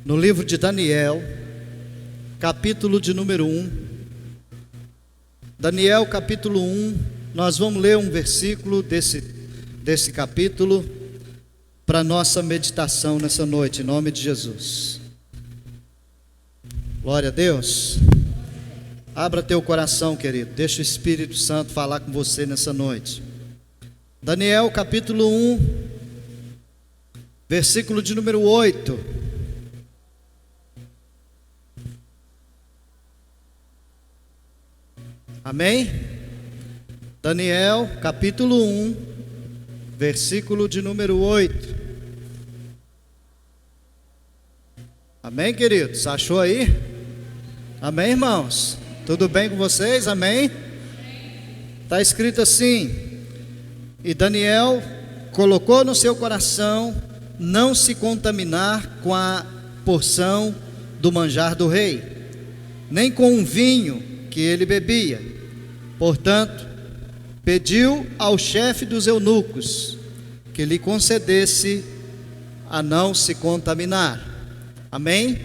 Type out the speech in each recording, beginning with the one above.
no livro de Daniel, capítulo de número 1. Daniel, capítulo 1, nós vamos ler um versículo desse capítulo para nossa meditação nessa noite, em nome de Jesus. Glória a Deus. Abra teu coração, querido, deixa o Espírito Santo falar com você nessa noite. Daniel, capítulo 1, versículo de número 8. Amém? Daniel, capítulo 1, versículo de número 8. Amém, queridos? Achou aí? Amém, irmãos? Tudo bem com vocês? Amém? Está escrito assim: e Daniel colocou no seu coração não se contaminar com a porção do manjar do rei, nem com o vinho que ele bebia. Portanto, pediu ao chefe dos eunucos que lhe concedesse a não se contaminar. Amém?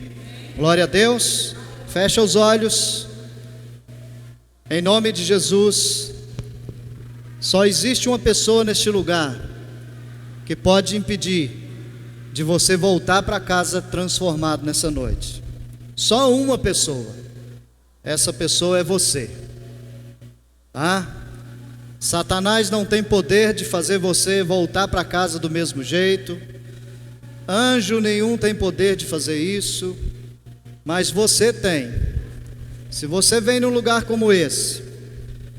Glória a Deus. Fecha os olhos. Em nome de Jesus. Só existe uma pessoa neste lugar que pode impedir de você voltar para casa transformado nessa noite. Só uma pessoa. Essa pessoa é você. Tá? Satanás não tem poder de fazer você voltar para casa do mesmo jeito. Anjo nenhum tem poder de fazer isso. Mas você tem. Se você vem num lugar como esse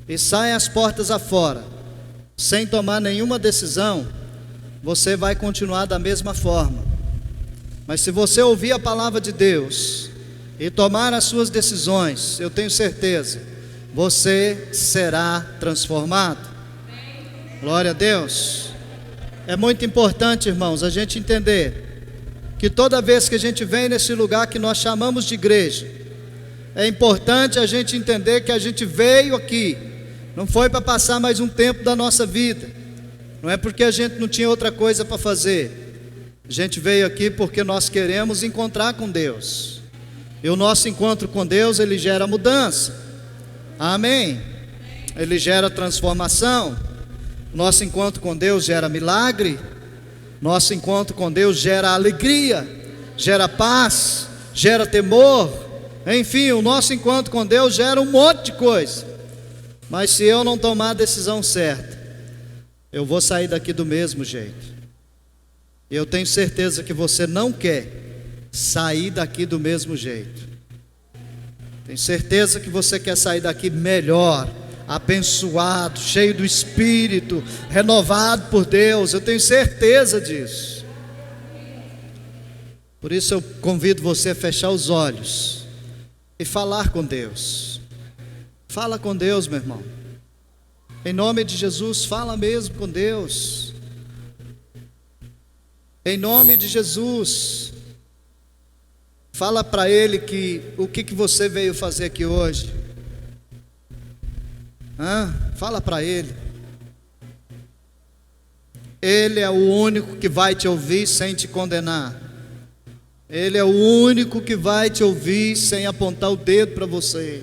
e sai as portas afora, sem tomar nenhuma decisão, você vai continuar da mesma forma. Mas se você ouvir a palavra de Deus e tomar as suas decisões, eu tenho certeza, você será transformado. Glória a Deus. É muito importante, irmãos, a gente entender que toda vez que a gente vem nesse lugar que nós chamamos de igreja, é importante a gente entender que a gente veio aqui, não foi para passar mais um tempo da nossa vida, não é porque a gente não tinha outra coisa para fazer. A gente veio aqui porque nós queremos encontrar com Deus, e o nosso encontro com Deus, ele gera mudança. Amém? Ele gera transformação. Nosso encontro com Deus gera milagre. Nosso encontro com Deus gera alegria, gera paz, gera temor. Enfim, o nosso encontro com Deus gera um monte de coisa. Mas se eu não tomar a decisão certa, eu vou sair daqui do mesmo jeito. Eu tenho certeza que você não quer sair daqui do mesmo jeito. Tenho certeza que você quer sair daqui melhor, abençoado, cheio do Espírito, renovado por Deus. Eu tenho certeza disso. Por isso eu convido você a fechar os olhos e falar com Deus. Fala com Deus, meu irmão. Em nome de Jesus, fala mesmo com Deus. Em nome de Jesus. Fala para Ele o que você veio fazer aqui hoje. Fala para Ele. Ele é o único que vai te ouvir sem te condenar. Ele é o único que vai te ouvir sem apontar o dedo para você.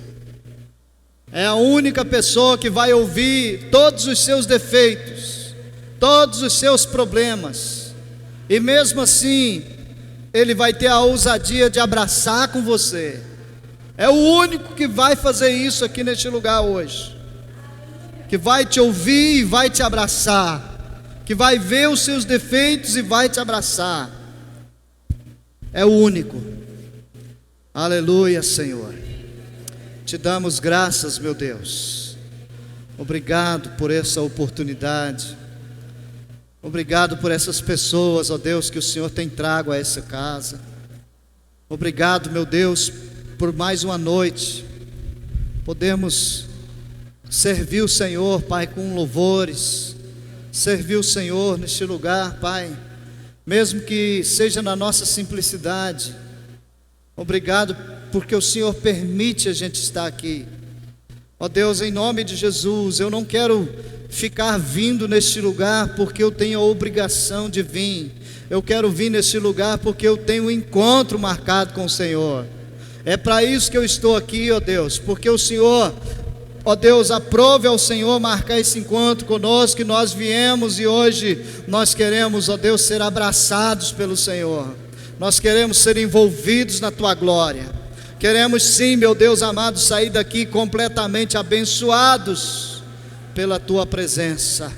É a única pessoa que vai ouvir todos os seus defeitos, todos os seus problemas. E mesmo assim, Ele vai ter a ousadia de abraçar com você. É o único que vai fazer isso aqui neste lugar hoje, que vai te ouvir e vai te abraçar, que vai ver os seus defeitos e vai te abraçar. É o único. Aleluia, Senhor. Te damos graças, meu Deus. Obrigado por essa oportunidade. Obrigado por essas pessoas, ó Deus, que o Senhor tem trago a essa casa. Obrigado, meu Deus, por mais uma noite. Podemos servir o Senhor, Pai, com louvores. Servir o Senhor neste lugar, Pai, mesmo que seja na nossa simplicidade. Obrigado porque o Senhor permite a gente estar aqui. Ó Deus, em nome de Jesus, eu não quero ficar vindo neste lugar porque eu tenho a obrigação de vir. Eu quero vir neste lugar porque eu tenho um encontro marcado com o Senhor. É para isso que eu estou aqui, ó Deus, porque o Senhor, ó Deus, aprove ao Senhor marcar esse encontro conosco, que nós viemos e hoje nós queremos, ó Deus, ser abraçados pelo Senhor. Nós queremos ser envolvidos na Tua glória. Queremos sim, meu Deus amado, sair daqui completamente abençoados pela Tua presença.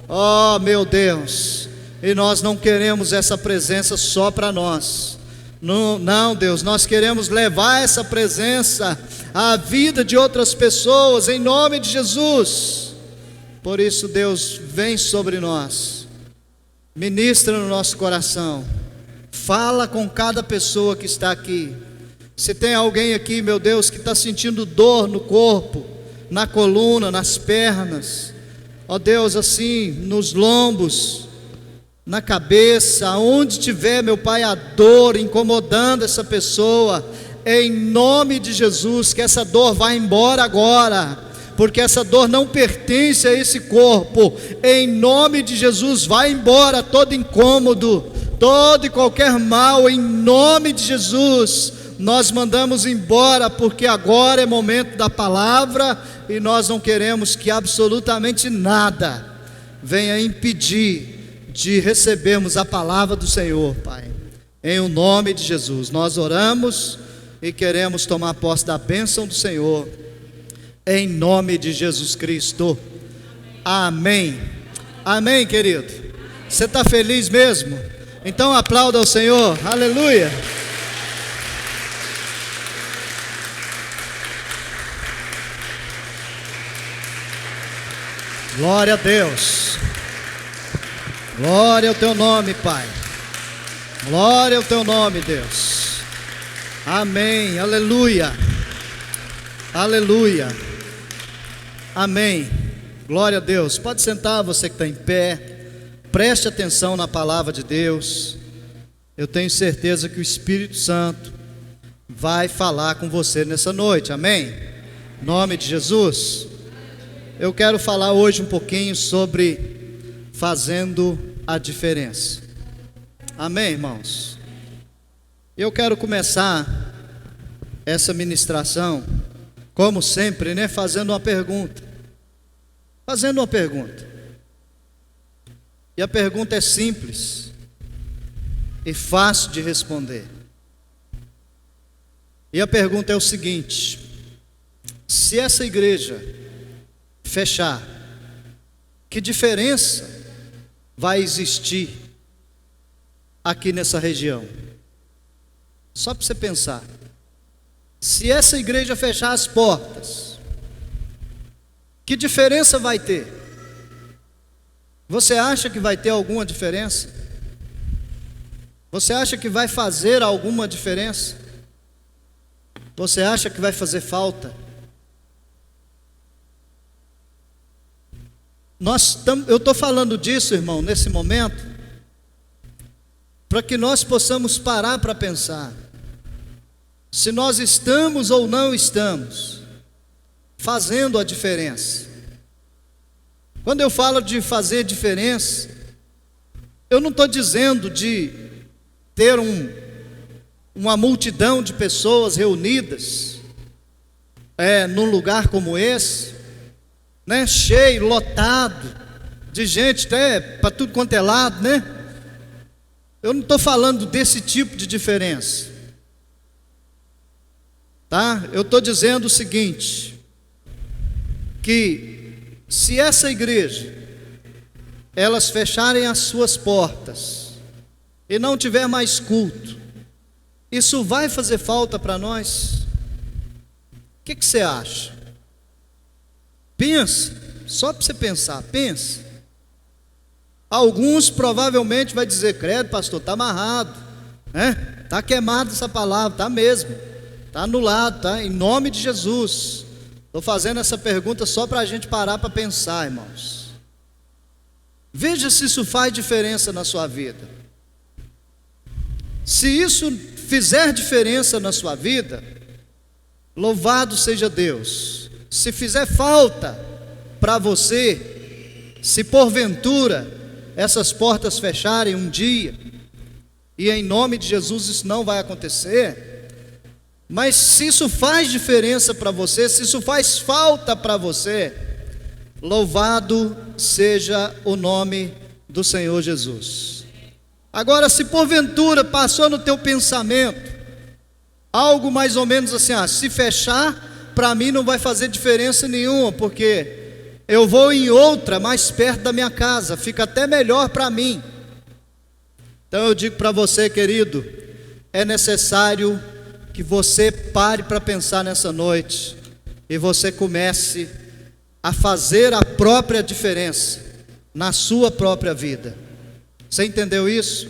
Oh, meu Deus, e nós não queremos essa presença só para nós. Não, Deus, nós queremos levar essa presença à vida de outras pessoas, em nome de Jesus. Por isso, Deus, vem sobre nós, ministra no nosso coração, fala com cada pessoa que está aqui. Se tem alguém aqui, meu Deus, que está sentindo dor no corpo, na coluna, nas pernas, ó Deus, assim, nos lombos, na cabeça, aonde tiver, meu Pai, a dor incomodando essa pessoa, em nome de Jesus, que essa dor vá embora agora, porque essa dor não pertence a esse corpo. Em nome de Jesus, vai embora todo incômodo, todo e qualquer mal, em nome de Jesus, nós mandamos embora, porque agora é momento da palavra, e nós não queremos que absolutamente nada venha impedir de recebermos a palavra do Senhor, Pai. Em o nome de Jesus, nós oramos e queremos tomar posse da bênção do Senhor, em nome de Jesus Cristo. Amém. Amém, querido. Você está feliz mesmo? Então aplauda ao Senhor. Aleluia. Glória a Deus. Glória ao Teu nome, Pai. Glória ao Teu nome, Deus. Amém, aleluia. Aleluia. Amém. Glória a Deus. Pode sentar, você que está em pé. Preste atenção na palavra de Deus. Eu tenho certeza que o Espírito Santo vai falar com você nessa noite, amém? Em nome de Jesus. Eu quero falar hoje um pouquinho sobre fazendo a diferença. Amém, irmãos? Eu quero começar essa ministração, como sempre, né, fazendo uma pergunta. Fazendo uma pergunta. E a pergunta é simples e fácil de responder. E a pergunta é o seguinte: se essa igreja fechar, que diferença vai existir aqui nessa região? Só para você pensar. Se essa igreja fechar as portas, que diferença vai ter? Você acha que vai ter alguma diferença? Você acha que vai fazer alguma diferença? Você acha que vai fazer falta? Eu estou falando disso, irmão, nesse momento, para que nós possamos parar para pensar, se nós estamos ou não estamos fazendo a diferença. Quando eu falo de fazer diferença, eu não estou dizendo de ter uma multidão de pessoas reunidas num lugar como esse, né, cheio, lotado, de gente até para tudo quanto é lado, né? Eu não estou falando desse tipo de diferença, tá? Eu estou dizendo o seguinte, que se essa igreja, elas fecharem as suas portas, e não tiver mais culto, isso vai fazer falta para nós? O que você acha? Pensa, só para você pensar, pensa. Alguns provavelmente vai dizer: credo, pastor, está amarrado, né? Está queimado essa palavra, está mesmo, está anulado, tá? Em nome de Jesus. Estou fazendo essa pergunta só para a gente parar para pensar, irmãos. Veja se isso faz diferença na sua vida. Se isso fizer diferença na sua vida, louvado seja Deus. se fizer falta para você, se porventura essas portas fecharem um dia, e em nome de Jesus isso não vai acontecer, mas se isso faz diferença para você, se isso faz falta para você, louvado seja o nome do Senhor Jesus. Agora, se porventura passou no teu pensamento algo mais ou menos assim, se fechar, para mim não vai fazer diferença nenhuma, porque eu vou em outra mais perto da minha casa, fica até melhor para mim. Então eu digo para você, querido, é necessário que você pare para pensar nessa noite e você comece a fazer a própria diferença na sua própria vida. Você entendeu isso?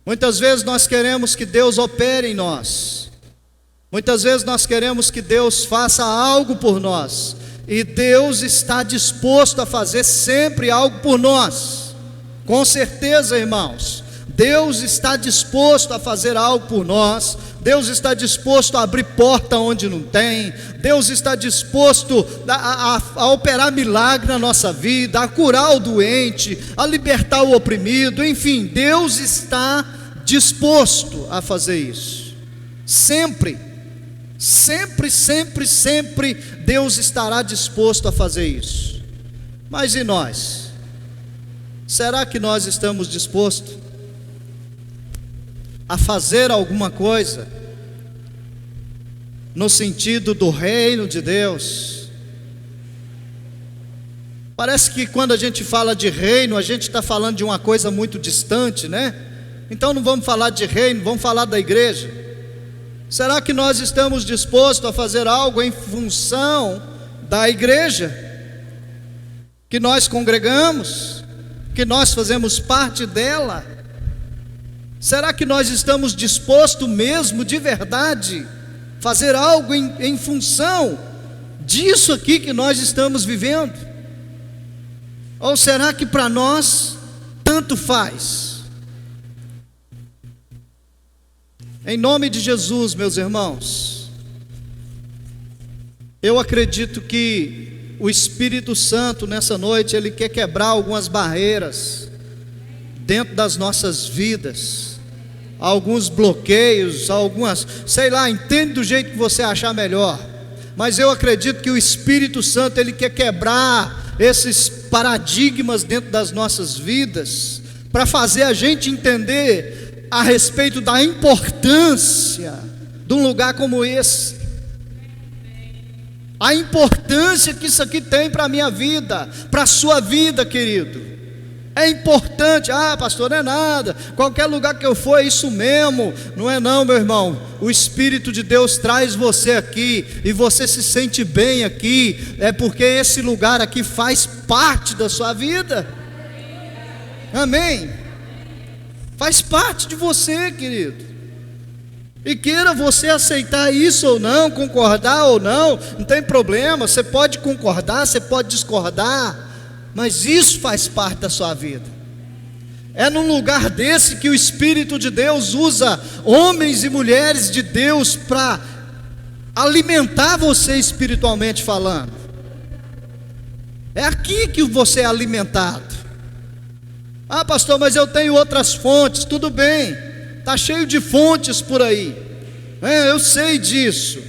Muitas vezes nós queremos que Deus opere em nós, muitas vezes nós queremos que Deus faça algo por nós, e Deus está disposto a fazer sempre algo por nós, com certeza, irmãos. Deus está disposto a fazer algo por nós, Deus está disposto a abrir porta onde não tem, Deus está disposto a operar milagre na nossa vida, a curar o doente, a libertar o oprimido, enfim, Deus está disposto a fazer isso, sempre, sempre, sempre, sempre, Deus estará disposto a fazer isso. Mas e nós? Será que nós estamos dispostos a fazer alguma coisa no sentido do reino de Deus? Parece que quando a gente fala de reino, a gente está falando de uma coisa muito distante, né? Então não vamos falar de reino, vamos falar da igreja. Será que nós estamos dispostos a fazer algo em função da igreja que nós congregamos, que nós fazemos parte dela? Será que nós estamos dispostos mesmo, de verdade, fazer algo em função disso aqui que nós estamos vivendo? Ou será que para nós tanto faz? Em nome de Jesus, meus irmãos, eu acredito que o Espírito Santo nessa noite, ele quer quebrar algumas barreiras dentro das nossas vidas, alguns bloqueios, algumas, sei lá, entende do jeito que você achar melhor, mas eu acredito que o Espírito Santo, ele quer quebrar esses paradigmas dentro das nossas vidas, para fazer a gente entender a respeito da importância de um lugar como esse, a importância que isso aqui tem para a minha vida, para a sua vida, querido. É importante. Pastor, não é nada, qualquer lugar que eu for é isso mesmo. Não é não, meu irmão. O Espírito de Deus traz você aqui, e você se sente bem aqui, é porque esse lugar aqui faz parte da sua vida. Amém? Faz parte de você, querido. E queira você aceitar isso ou não, concordar ou não, não tem problema. Você pode concordar, você pode discordar, mas isso faz parte da sua vida. É num lugar desse que o Espírito de Deus usa homens e mulheres de Deus para alimentar você espiritualmente falando. É aqui que você é alimentado. Pastor, mas eu tenho outras fontes. Tudo bem, está cheio de fontes por aí, eu sei disso,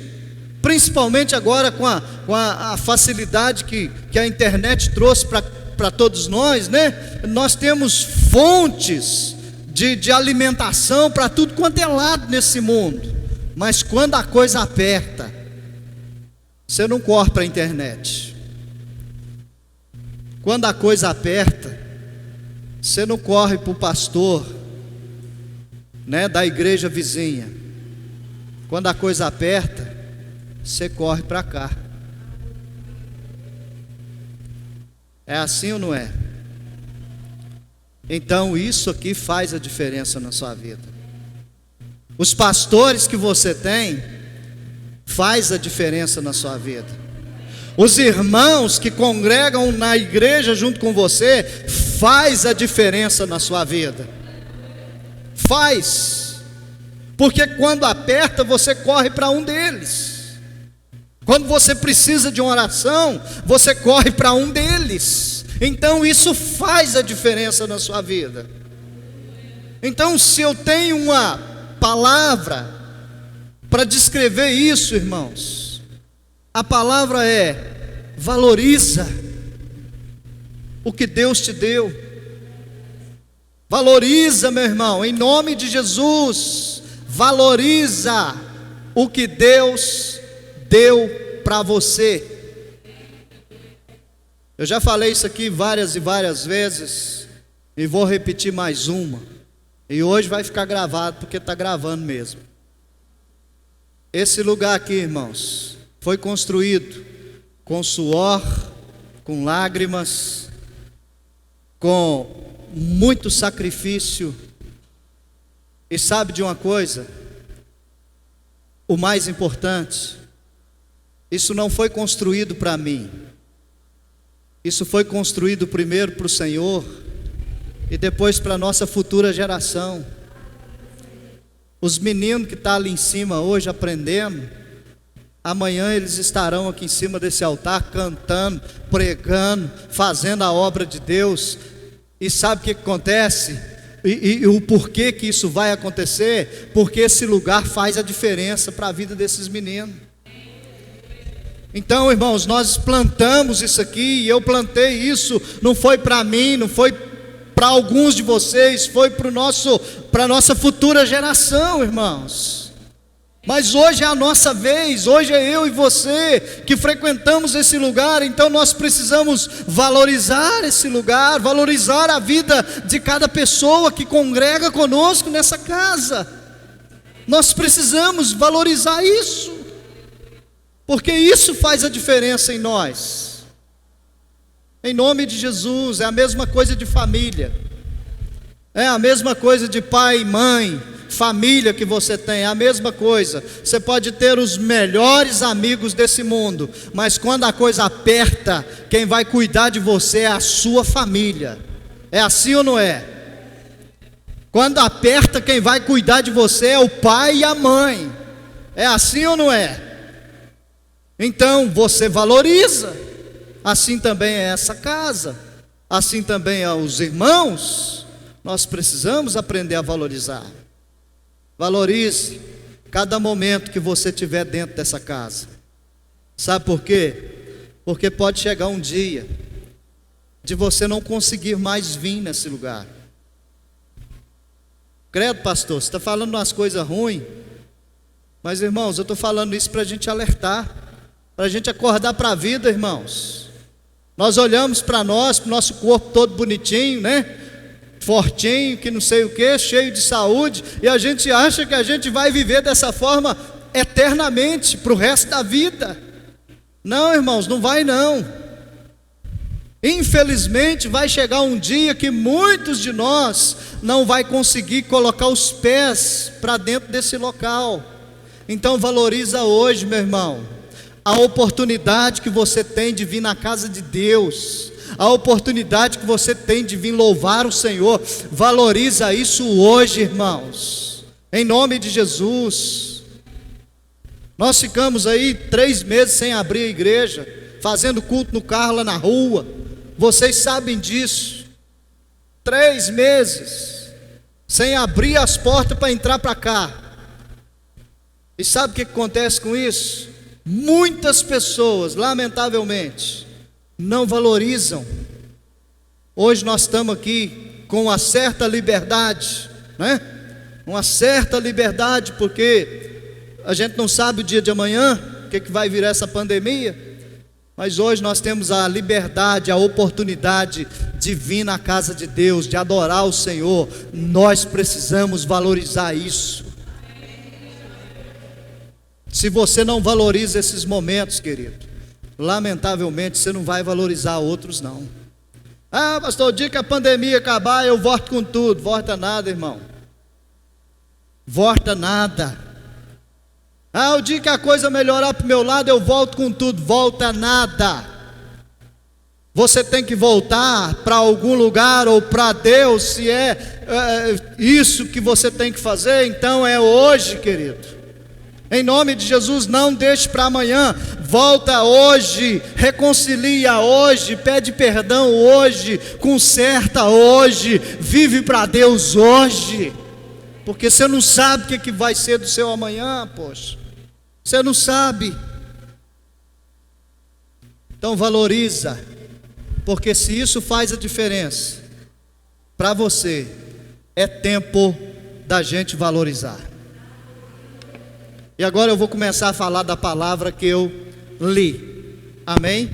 principalmente agora com a facilidade que a internet trouxe para todos nós, né? Nós temos fontes de alimentação para tudo quanto é lado nesse mundo, mas quando a coisa aperta, você não corre para a internet. Quando a coisa aperta, você não corre para o pastor, né, da igreja vizinha. Quando a coisa aperta, você corre para cá. É assim ou não é? Então isso aqui faz a diferença na sua vida. Os pastores que você tem faz a diferença na sua vida. Os irmãos que congregam na igreja junto com você faz a diferença na sua vida. Faz. Porque quando aperta, você corre para um deles. Quando você precisa de uma oração, você corre para um deles. Então isso faz a diferença na sua vida. Então, se eu tenho uma palavra para descrever isso, irmãos, a palavra é: valoriza o que Deus te deu. Valoriza, meu irmão, em nome de Jesus. Valoriza o que Deus deu para você. Eu já falei isso aqui várias e várias vezes, e vou repetir mais uma. E hoje vai ficar gravado, porque está gravando mesmo. Esse lugar aqui, irmãos, foi construído com suor, com lágrimas, com muito sacrifício. E sabe de uma coisa? O mais importante, isso não foi construído para mim. Isso foi construído primeiro para o Senhor e depois para a nossa futura geração. Os meninos que estão ali em cima hoje aprendendo, amanhã eles estarão aqui em cima desse altar cantando, pregando, fazendo a obra de Deus. E sabe o que acontece? E o porquê que isso vai acontecer? Porque esse lugar faz a diferença para a vida desses meninos. Então, irmãos, nós plantamos isso aqui, e eu plantei isso, não foi para mim, não foi para alguns de vocês, foi para a nossa futura geração, irmãos. Mas hoje é a nossa vez, hoje é eu e você que frequentamos esse lugar. Então nós precisamos valorizar esse lugar, valorizar a vida de cada pessoa que congrega conosco nessa casa. Nós precisamos valorizar isso, porque isso faz a diferença em nós. Em nome de Jesus. É a mesma coisa de família, é a mesma coisa de pai e mãe, família que você tem, é a mesma coisa. Você pode ter os melhores amigos desse mundo, mas quando a coisa aperta, quem vai cuidar de você é a sua família. É assim ou não é? Quando aperta, quem vai cuidar de você é o pai e a mãe. É assim ou não é? Então você valoriza. Assim também é essa casa, assim também é os irmãos. Nós precisamos aprender a valorizar. Valorize cada momento que você tiver dentro dessa casa. Sabe por quê? Porque pode chegar um dia de você não conseguir mais vir nesse lugar. Credo, pastor, você está falando umas coisas ruins. Mas, irmãos, eu estou falando isso para a gente alertar, para a gente acordar para a vida, irmãos. Nós olhamos para nós, para o nosso corpo todo bonitinho, né? Fortinho, que não sei o que, cheio de saúde, e a gente acha que a gente vai viver dessa forma eternamente, para o resto da vida. Não, irmãos, não vai não. Infelizmente vai chegar um dia que muitos de nós não vai conseguir colocar os pés para dentro desse local. Então valoriza hoje, meu irmão, a oportunidade que você tem de vir na casa de Deus, a oportunidade que você tem de vir louvar o Senhor. Valoriza isso hoje, irmãos, em nome de Jesus. Nós ficamos aí 3 meses sem abrir a igreja, fazendo culto no carro lá na rua. Vocês sabem disso. 3 meses sem abrir as portas para entrar para cá. E sabe o que acontece com isso? Muitas pessoas, lamentavelmente, não valorizam. Hoje nós estamos aqui com uma certa liberdade, né? Uma certa liberdade, porque a gente não sabe o dia de amanhã, o que vai virar essa pandemia. Mas hoje nós temos a liberdade, a oportunidade de vir na casa de Deus, de adorar o Senhor. Nós precisamos valorizar isso. Se você não valoriza esses momentos, querido, lamentavelmente você não vai valorizar outros não. Ah, pastor, o dia que a pandemia acabar eu volto com tudo. Volta nada, irmão. Volta nada. Ah, o dia que a coisa melhorar para o meu lado eu volto com tudo. Volta nada. Você tem que voltar para algum lugar ou para Deus. Se é isso que você tem que fazer, então é hoje, querido. Em nome de Jesus, não deixe para amanhã. Volta hoje, reconcilia hoje, pede perdão hoje, conserta hoje, vive para Deus hoje. Porque você não sabe o que vai ser do seu amanhã, poxa. Você não sabe. Então valoriza. Porque se isso faz a diferença para você, é tempo da gente valorizar. E agora eu vou começar a falar da palavra que eu li. Amém?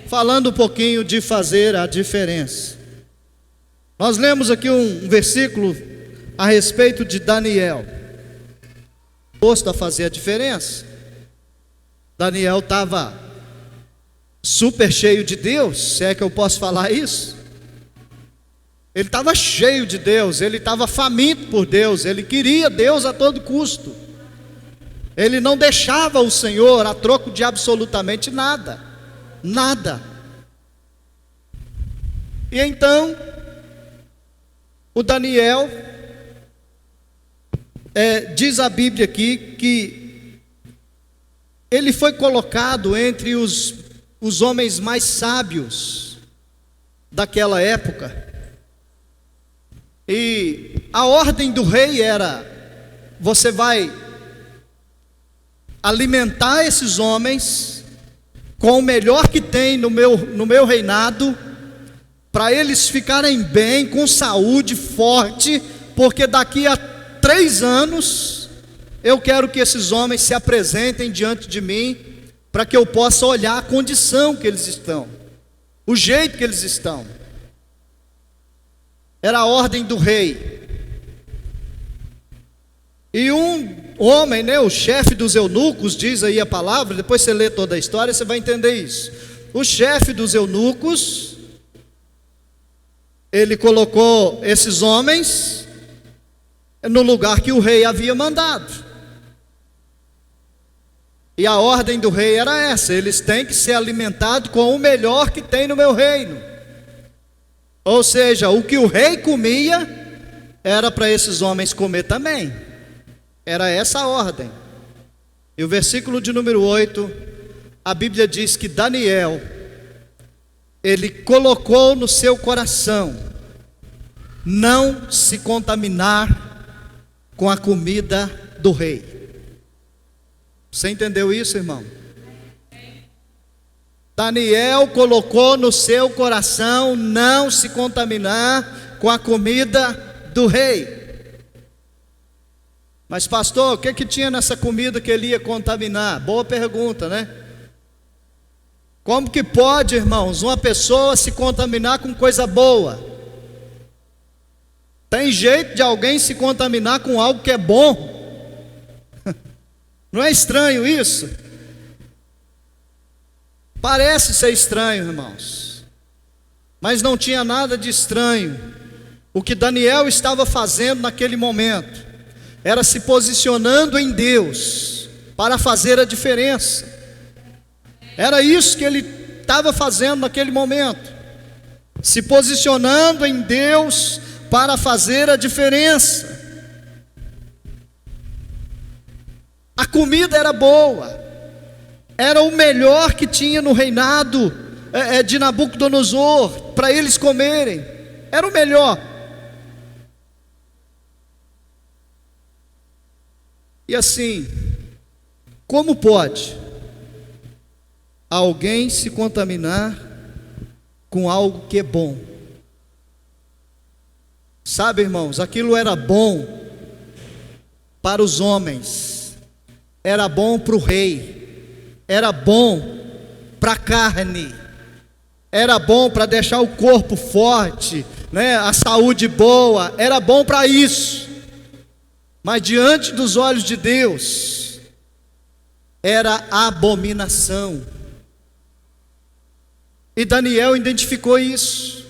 Falando um pouquinho de fazer a diferença. Nós lemos aqui um versículo a respeito de Daniel, disposto a fazer a diferença. Daniel estava super cheio de Deus, se é que eu posso falar isso. Ele estava cheio de Deus, ele estava faminto por Deus, ele queria Deus a todo custo. Ele não deixava o Senhor a troco de absolutamente nada, nada. E então, o Daniel, diz a Bíblia aqui que ele foi colocado entre os homens mais sábios daquela época. E a ordem do rei era: você vai alimentar esses homens com o melhor que tem no meu reinado, para eles ficarem bem, com saúde, forte, porque daqui a 3 anos eu quero que esses homens se apresentem diante de mim, para que eu possa olhar a condição que eles estão, o jeito que eles estão. Era a ordem do rei. E um homem, o chefe dos eunucos, diz aí a palavra, depois você lê toda a história, você vai entender isso. O chefe dos eunucos, ele colocou esses homens no lugar que o rei havia mandado. E a ordem do rei era essa: eles têm que ser alimentados com o melhor que tem no meu reino. Ou seja, o que o rei comia, era para esses homens comer também. Era essa a ordem. E o versículo de número 8, a Bíblia diz que Daniel, ele colocou no seu coração não se contaminar com a comida do rei. Você entendeu isso, irmão? Daniel colocou no seu coração não se contaminar com a comida do rei. Mas pastor, o que tinha nessa comida que ele ia contaminar? Boa pergunta, né? Como que pode, irmãos, uma pessoa se contaminar com coisa boa? Tem jeito de alguém se contaminar com algo que é bom? Não é estranho isso? Parece ser estranho, irmãos, mas não tinha nada de estranho. O que Daniel estava fazendo naquele momento era se posicionando em Deus para fazer a diferença. Era isso que ele estava fazendo naquele momento, se posicionando em Deus para fazer a diferença. A comida era boa, era o melhor que tinha no reinado de Nabucodonosor, para eles comerem, era o melhor. E assim, como pode alguém se contaminar com algo que é bom? Sabe, irmãos, aquilo era bom para os homens, era bom para o rei, era bom para a carne, era bom para deixar o corpo forte, né? A saúde boa, era bom para isso. Mas diante dos olhos de Deus, era abominação. E Daniel identificou isso.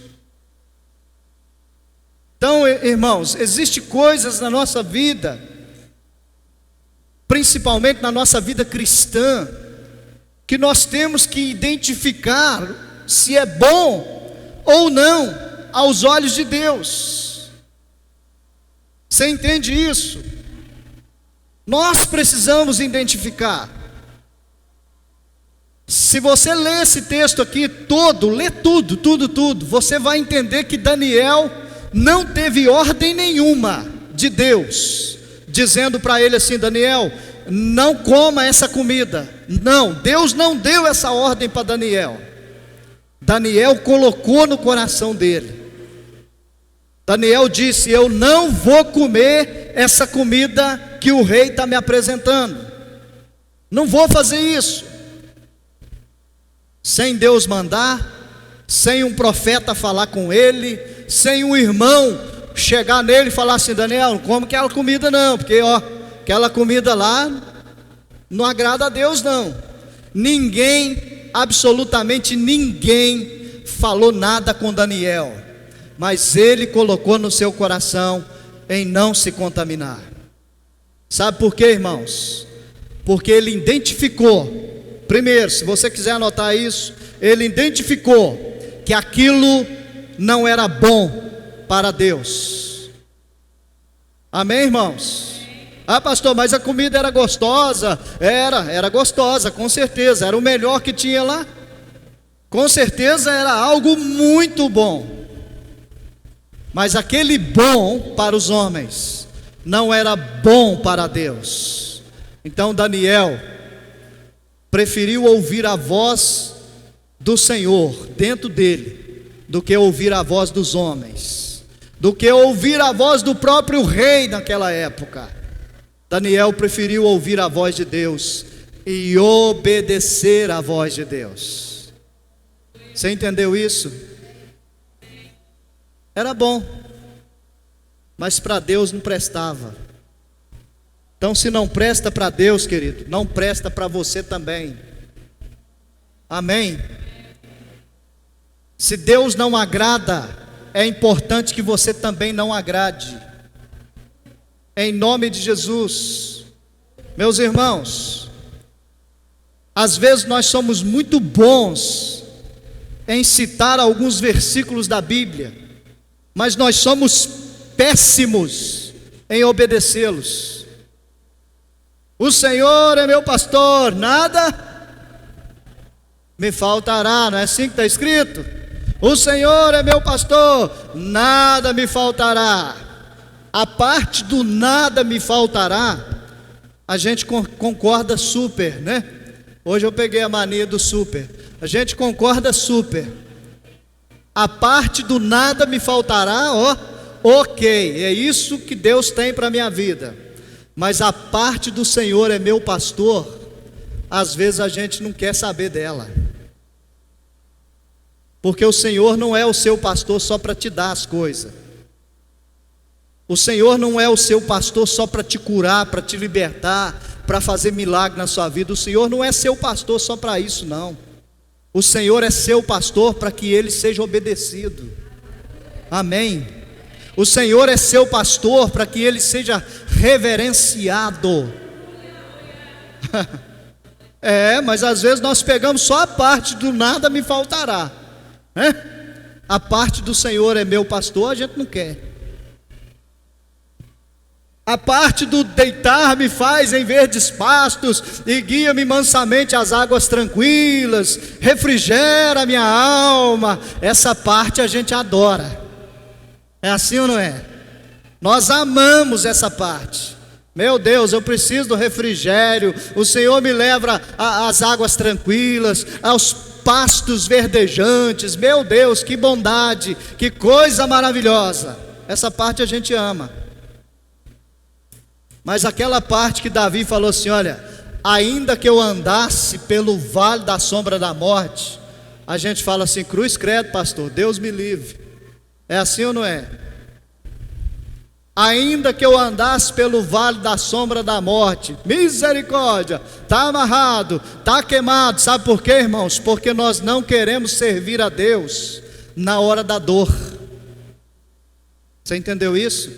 Então, irmãos, existem coisas na nossa vida, principalmente na nossa vida cristã, que nós temos que identificar se é bom ou não aos olhos de Deus. Você entende isso? Nós precisamos identificar. Se você ler esse texto aqui todo, lê tudo, você vai entender que Daniel não teve ordem nenhuma de Deus, dizendo para ele assim: Daniel, não coma essa comida. Não, Deus não deu essa ordem para Daniel. Daniel colocou no coração dele. Daniel disse: eu não vou comer essa comida que o rei está me apresentando, não vou fazer isso. Sem Deus mandar, sem um profeta falar com ele, sem um irmão chegar nele e falar assim: Daniel, não come aquela comida não, porque aquela comida lá não agrada a Deus não. Ninguém, absolutamente ninguém falou nada com Daniel, mas ele colocou no seu coração em não se contaminar. Sabe por quê, irmãos? Porque ele identificou, primeiro, se você quiser anotar isso, ele identificou que aquilo não era bom para Deus. Amém, irmãos? Ah, pastor, mas a comida era gostosa. Era gostosa, com certeza, era o melhor que tinha lá. Com certeza era algo muito bom. Mas aquele bom para os homens não era bom para Deus. Então Daniel preferiu ouvir a voz do Senhor dentro dele, do que ouvir a voz dos homens, do que ouvir a voz do próprio rei naquela época. Daniel preferiu ouvir a voz de Deus e obedecer à voz de Deus. Você entendeu isso? Era bom, mas para Deus não prestava. Então, se não presta para Deus, querido, não presta para você também. Amém? Se Deus não agrada, é importante que você também não agrade. Em nome de Jesus. Meus irmãos, às vezes nós somos muito bons em citar alguns versículos da Bíblia, mas nós somos péssimos em obedecê-los. O Senhor é meu pastor, nada me faltará, não é assim que está escrito? O Senhor é meu pastor, nada me faltará. A parte do nada me faltará, a gente concorda super, né? Hoje eu peguei a mania do super. A gente concorda super. A parte do nada me faltará, ok, é isso que Deus tem para a minha vida. Mas a parte do Senhor é meu pastor, às vezes a gente não quer saber dela. Porque o Senhor não é o seu pastor só para te dar as coisas. O Senhor não é o seu pastor só para te curar, para te libertar, para fazer milagre na sua vida. O Senhor não é seu pastor só para isso, não. O Senhor é seu pastor para que ele seja obedecido. Amém. O Senhor é seu pastor para que ele seja reverenciado. Mas às vezes nós pegamos só a parte do nada me faltará, né? A parte do Senhor é meu pastor, a gente não quer. A parte do deitar-me faz em verdes pastos e guia-me mansamente às águas tranquilas, refrigera minha alma. Essa parte a gente adora. É assim ou não é? Nós amamos essa parte. Meu Deus, eu preciso do refrigério. O Senhor me leva às águas tranquilas, aos pastos verdejantes. Meu Deus, que bondade, que coisa maravilhosa. Essa parte a gente ama. Mas aquela parte que Davi falou assim: olha, ainda que eu andasse pelo vale da sombra da morte, a gente fala assim: cruz credo, pastor, Deus me livre. É assim ou não é? Ainda que eu andasse pelo vale da sombra da morte, misericórdia, está amarrado, está queimado. Sabe por quê, irmãos? Porque nós não queremos servir a Deus na hora da dor. Você entendeu isso?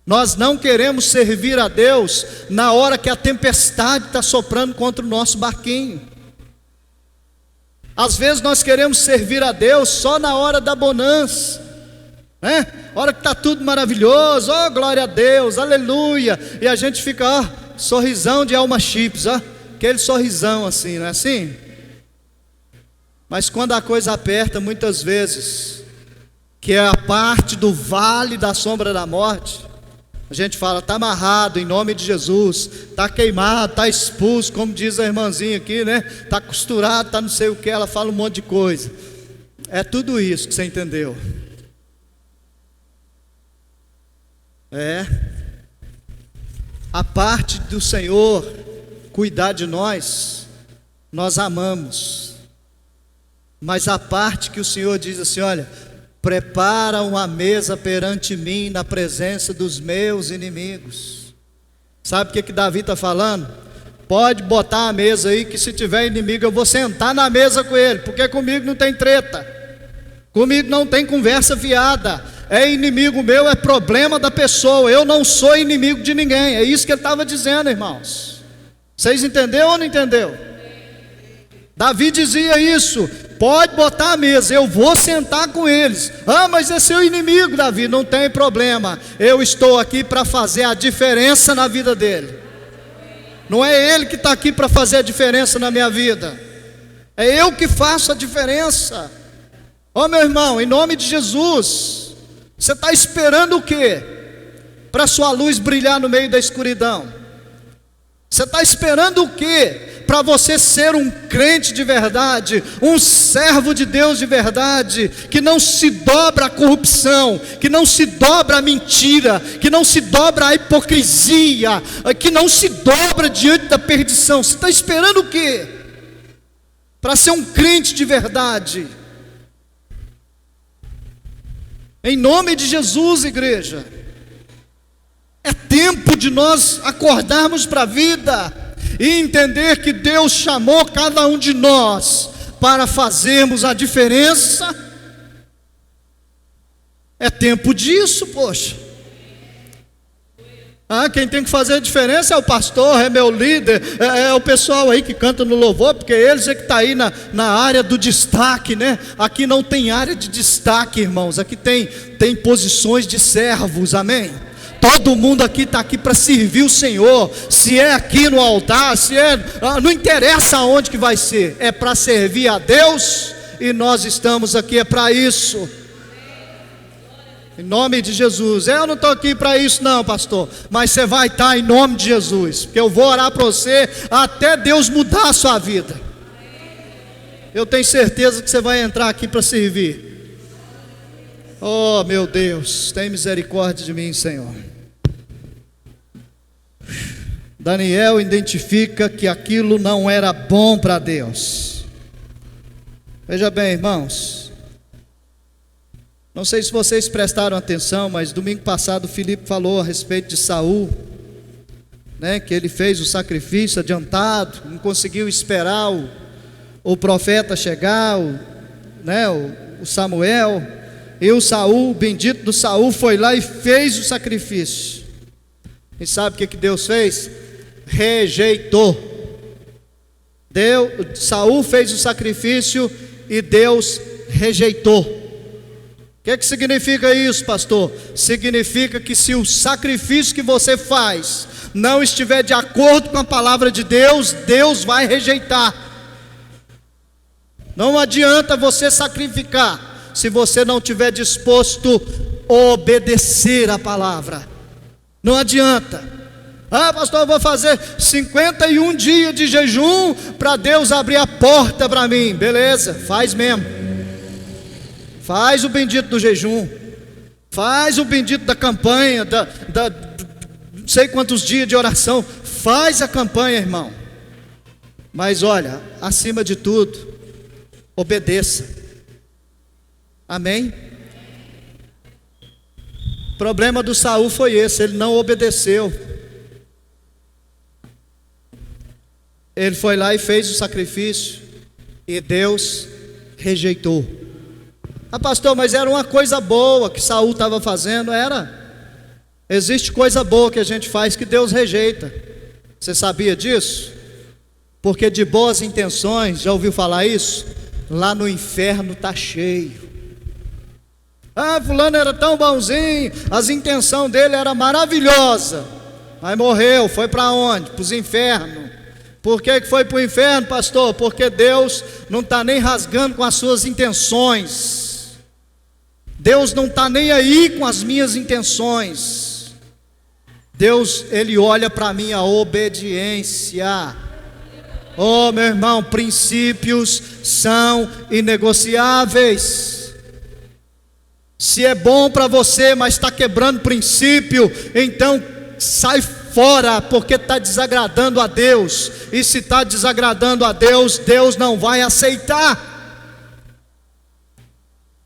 Nós não queremos servir a Deus na hora que a tempestade está soprando contra o nosso barquinho. Às vezes nós queremos servir a Deus só na hora da bonança. né? Hora que está tudo maravilhoso, ó, glória a Deus, aleluia, e a gente fica, ó, sorrisão de alma chips, ó, aquele sorrisão assim, não é assim? Mas quando a coisa aperta, muitas vezes, que é a parte do vale da sombra da morte, a gente fala, está amarrado em nome de Jesus, está queimado, está expulso, como diz a irmãzinha aqui, né? Está costurado, está não sei o que, ela fala um monte de coisa. É tudo isso que você entendeu. A parte do Senhor cuidar de nós, nós amamos. Mas a parte que o Senhor diz assim, olha, prepara uma mesa perante mim na presença dos meus inimigos. Sabe o que Davi está falando? Pode botar a mesa aí, que se tiver inimigo eu vou sentar na mesa com ele, porque comigo não tem treta, comigo não tem conversa fiada. É inimigo meu, é problema da pessoa, eu não sou inimigo de ninguém. É isso que ele estava dizendo, irmãos. Vocês entenderam ou não entendeu? Davi dizia isso, pode botar a mesa, eu vou sentar com eles. Ah, mas é seu inimigo, Davi, não tem problema, eu estou aqui para fazer a diferença na vida dele. Não é ele que está aqui para fazer a diferença na minha vida, é eu que faço a diferença. Ó, meu irmão, em nome de Jesus, você está esperando o quê? Para sua luz brilhar no meio da escuridão? Você está esperando o quê? Para você ser um crente de verdade, um servo de Deus de verdade, que não se dobra à corrupção, que não se dobra à mentira, que não se dobra à hipocrisia, que não se dobra diante da perdição. Você está esperando o quê? Para ser um crente de verdade? Em nome de Jesus, igreja, é tempo de nós acordarmos para a vida e entender que Deus chamou cada um de nós para fazermos a diferença. É tempo disso, poxa. Quem tem que fazer a diferença é o pastor, é meu líder, é o pessoal aí que canta no louvor, porque eles é que está aí na área do destaque, né? Aqui não tem área de destaque, irmãos, aqui tem posições de servos, amém? Todo mundo aqui está aqui para servir o Senhor. Se é aqui no altar, não interessa aonde que vai ser, é para servir a Deus, e nós estamos aqui para isso. Em nome de Jesus. Eu não estou aqui para isso não, pastor, mas você vai estar em nome de Jesus, porque eu vou orar para você até Deus mudar a sua vida. Eu tenho certeza que você vai entrar aqui para servir. Oh, meu Deus, tem misericórdia de mim, Senhor. Daniel identifica que aquilo não era bom para Deus. Veja bem, irmãos, não sei se vocês prestaram atenção, mas domingo passado o Filipe falou a respeito de Saul, né, que ele fez o sacrifício adiantado, não conseguiu esperar o profeta chegar, o Samuel, e o Saul, o bendito do Saul, foi lá e fez o sacrifício. E sabe o que Deus fez? Rejeitou. Saul fez o sacrifício e Deus rejeitou. O que significa isso, pastor? Significa que se o sacrifício que você faz não estiver de acordo com a palavra de Deus, Deus vai rejeitar. Não adianta você sacrificar se você não estiver disposto a obedecer a palavra. Não adianta. Pastor, eu vou fazer 51 dias de jejum para Deus abrir a porta para mim. Beleza, faz mesmo. Faz o bendito do jejum, faz o bendito da campanha, não sei quantos dias de oração, faz a campanha, irmão. Mas olha, acima de tudo, obedeça. Amém? O problema do Saul foi esse, ele não obedeceu. Ele foi lá e fez o sacrifício, e Deus rejeitou. Pastor, mas era uma coisa boa que Saul estava fazendo. Existe coisa boa que a gente faz que Deus rejeita. Você sabia disso? Porque de boas intenções, já ouviu falar isso? Lá no inferno está cheio. Ah, fulano era tão bonzinho, as intenções dele eram maravilhosas, mas morreu, foi para onde? Para os infernos. Por que foi para o inferno, pastor? Porque Deus não está nem rasgando com as suas intenções. Deus não está nem aí com as minhas intenções. Deus, Ele olha para a minha obediência. Oh, meu irmão, princípios são inegociáveis. Se é bom para você, mas está quebrando princípio, então sai fora, porque está desagradando a Deus. E se está desagradando a Deus, Deus não vai aceitar.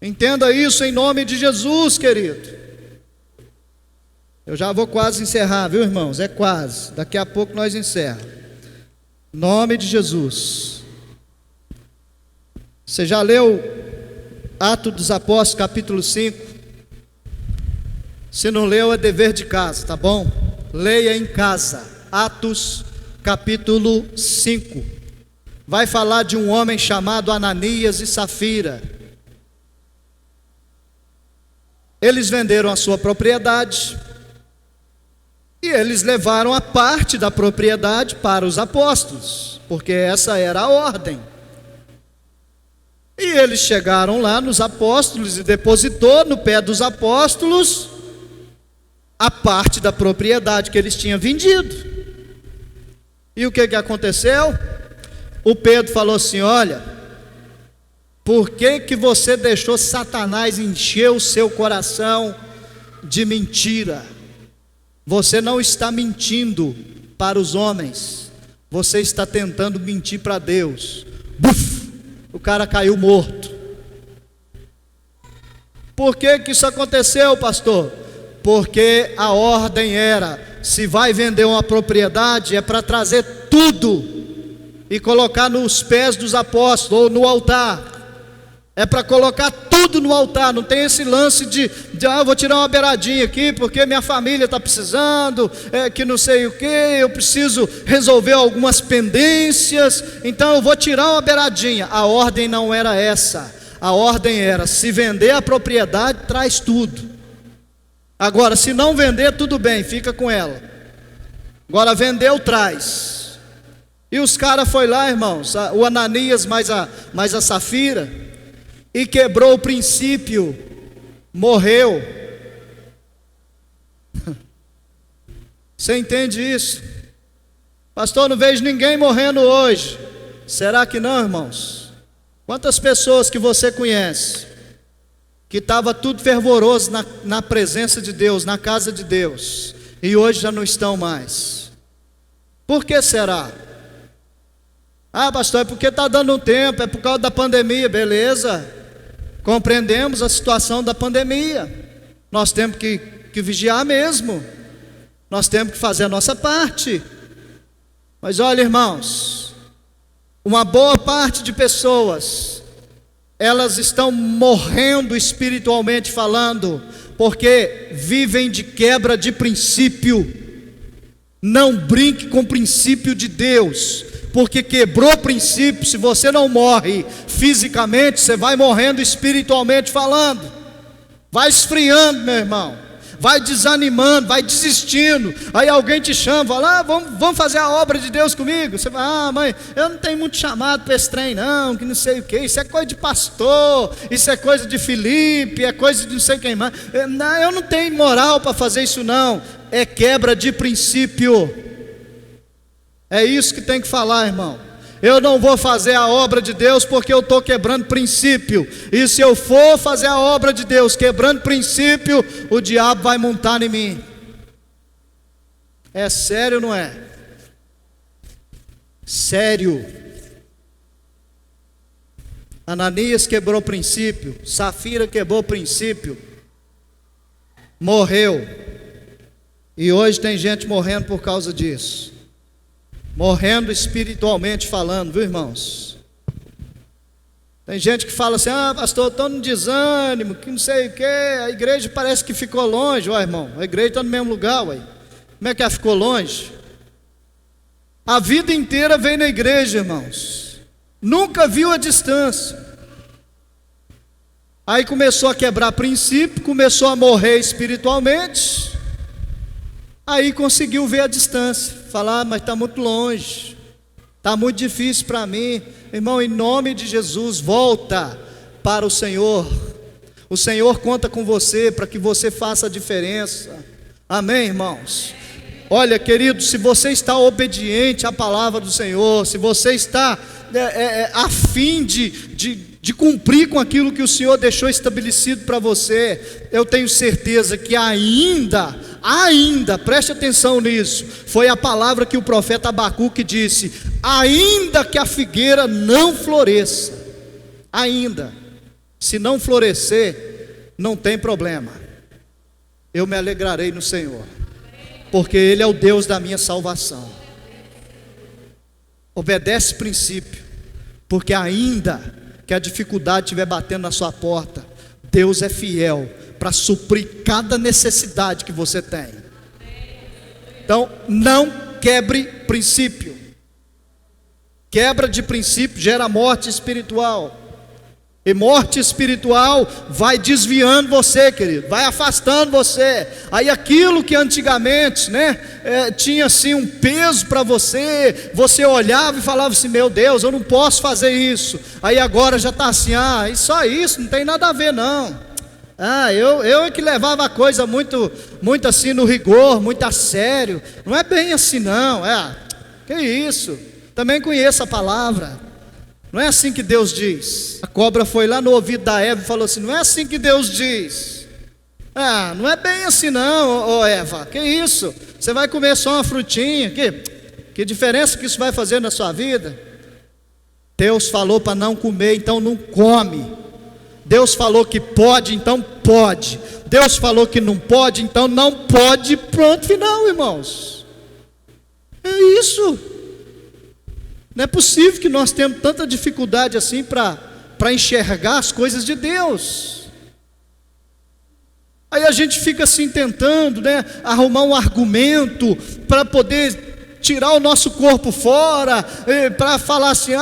Entenda isso em nome de Jesus, querido. Eu já vou quase encerrar, viu, irmãos? É quase, daqui a pouco nós encerramos. Nome de Jesus. Você já leu Atos dos Apóstolos, capítulo 5? Se não leu, é dever de casa, tá bom? Leia em casa. Atos, capítulo 5. Vai falar de um homem chamado Ananias e Safira. Eles venderam a sua propriedade e eles levaram a parte da propriedade para os apóstolos, porque essa era a ordem. E eles chegaram lá nos apóstolos e depositou no pé dos apóstolos a parte da propriedade que eles tinham vendido. E o que aconteceu? O Pedro falou assim: olha, por que você deixou Satanás encher o seu coração de mentira? Você não está mentindo para os homens, você está tentando mentir para Deus. Buf! O cara caiu morto. Por que isso aconteceu, pastor? Porque a ordem era: se vai vender uma propriedade, é para trazer tudo e colocar nos pés dos apóstolos ou no altar. É para colocar tudo no altar. Não tem esse lance de vou tirar uma beiradinha aqui porque minha família está precisando, que não sei o que, eu preciso resolver algumas pendências, então eu vou tirar uma beiradinha. A ordem não era essa. A ordem era: se vender a propriedade, traz tudo. Agora, se não vender, tudo bem, fica com ela. Agora, vendeu, traz. E os caras foi lá, irmãos, o Ananias mais a Safira, e quebrou o princípio, morreu. Você entende isso? Pastor, não vejo ninguém morrendo hoje. Será que não, irmãos? Quantas pessoas que você conhece que estava tudo fervoroso na presença de Deus, na casa de Deus, e hoje já não estão mais? Por que será? Ah, pastor, é porque está dando um tempo, é por causa da pandemia. Beleza, compreendemos a situação da pandemia. Nós temos que vigiar mesmo, nós temos que fazer a nossa parte. Mas olha, irmãos, uma boa parte de pessoas, elas estão morrendo espiritualmente falando, porque vivem de quebra de princípio. Não brinque com o princípio de Deus, porque quebrou princípio. Se você não morre fisicamente, você vai morrendo espiritualmente falando. Vai esfriando, meu irmão, vai desanimando, vai desistindo. Aí alguém te chama, fala: vamos fazer a obra de Deus comigo. Você fala: mãe, eu não tenho muito chamado para esse trem não, que não sei o que, isso é coisa de pastor, isso é coisa de Filipe, é coisa de não sei quem mais. Eu não tenho moral para fazer isso não. É quebra de princípio. É isso que tem que falar, irmão. Eu não vou fazer a obra de Deus porque eu estou quebrando princípio. E se eu for fazer a obra de Deus quebrando princípio, o diabo vai montar em mim. É sério, não é? Sério. Ananias quebrou princípio, Safira quebrou princípio, morreu. E hoje tem gente morrendo por causa disso, morrendo espiritualmente falando, viu, irmãos? Tem gente que fala assim: ah, pastor, estou no desânimo, que não sei o que, a igreja parece que ficou longe. Ó, irmão, a igreja está no mesmo lugar, ué. Como é que ela ficou longe? A vida inteira veio na igreja, irmãos, nunca viu a distância. Aí começou a quebrar princípio, começou a morrer espiritualmente. Aí conseguiu ver a distância, falar, mas está muito longe, está muito difícil para mim. Irmão, em nome de Jesus, volta para o Senhor. O Senhor conta com você para que você faça a diferença. Amém, irmãos? Olha, querido, se você está obediente à palavra do Senhor, se você está a fim de cumprir com aquilo que o Senhor deixou estabelecido para você, eu tenho certeza que ainda, preste atenção nisso, foi a palavra que o profeta Abacuque disse: ainda que a figueira não floresça, ainda, se não florescer, não tem problema, eu me alegrarei no Senhor, porque Ele é o Deus da minha salvação. Obedece princípio, porque ainda que a dificuldade estiver batendo na sua porta, Deus é fiel para suprir cada necessidade que você tem. Então, não quebre princípio. Quebra de princípio gera morte espiritual. E morte espiritual vai desviando você, querido, vai afastando você. Aí aquilo que antigamente, tinha assim um peso para você, você olhava e falava assim: meu Deus, eu não posso fazer isso. Aí agora já está assim: só isso, não tem nada a ver não. Eu é que levava a coisa muito assim no rigor, muito a sério. Não é bem assim não. Que isso, também conheço a palavra. Não é assim que Deus diz. A cobra foi lá no ouvido da Eva e falou assim: não é assim que Deus diz. Não é bem assim não, Eva. Que isso? Você vai comer só uma frutinha? Que diferença que isso vai fazer na sua vida? Deus falou para não comer, então não come. Deus falou que pode, então pode. Deus falou que não pode, então não pode. Pronto, final, irmãos. É isso. Não é possível que nós tenhamos tanta dificuldade assim para enxergar as coisas de Deus. Aí a gente fica assim tentando, arrumar um argumento para poder tirar o nosso corpo fora, para falar assim: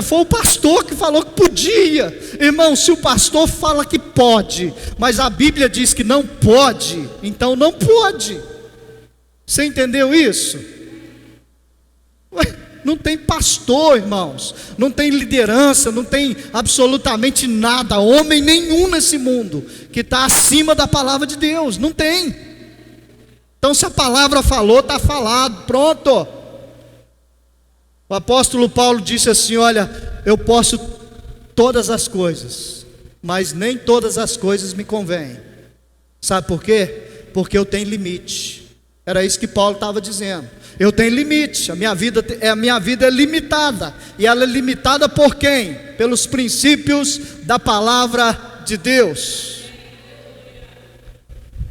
foi o pastor que falou que podia. Irmão, se o pastor fala que pode, mas a Bíblia diz que não pode, então não pode. Você entendeu isso? Não tem pastor, irmãos, não tem liderança, não tem absolutamente nada, homem nenhum nesse mundo que está acima da palavra de Deus, não tem. Então se a palavra falou, está falado, pronto. O apóstolo Paulo disse assim: olha, eu posso todas as coisas, mas nem todas as coisas me convêm. Sabe por quê? Porque eu tenho limite. Era isso que Paulo estava dizendo. Eu tenho limite, a minha vida é limitada. E ela é limitada por quem? Pelos princípios da palavra de Deus.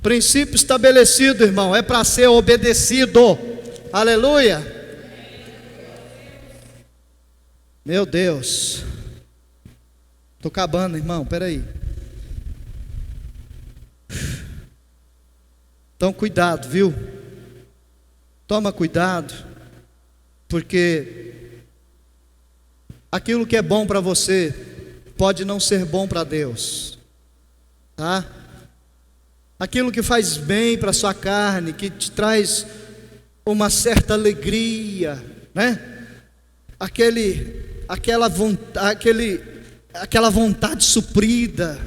Princípio estabelecido, irmão, é para ser obedecido. Aleluia. Meu Deus. Estou acabando, irmão, peraí. Então cuidado, viu? Toma cuidado, porque aquilo que é bom para você pode não ser bom para Deus, tá? Aquilo que faz bem para a sua carne, que te traz uma certa alegria, aquela vontade suprida,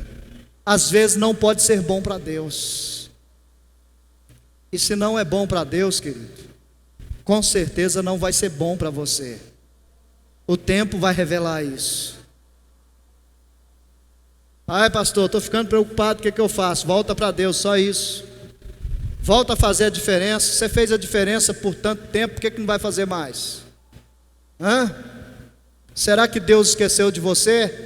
às vezes não pode ser bom para Deus. E se não é bom para Deus, querido, com certeza não vai ser bom para você. O tempo vai revelar isso. Pastor, estou ficando preocupado, o que eu faço? Volta para Deus, só isso. Volta a fazer a diferença. Você fez a diferença por tanto tempo, por que não vai fazer mais? Será que Deus esqueceu de você?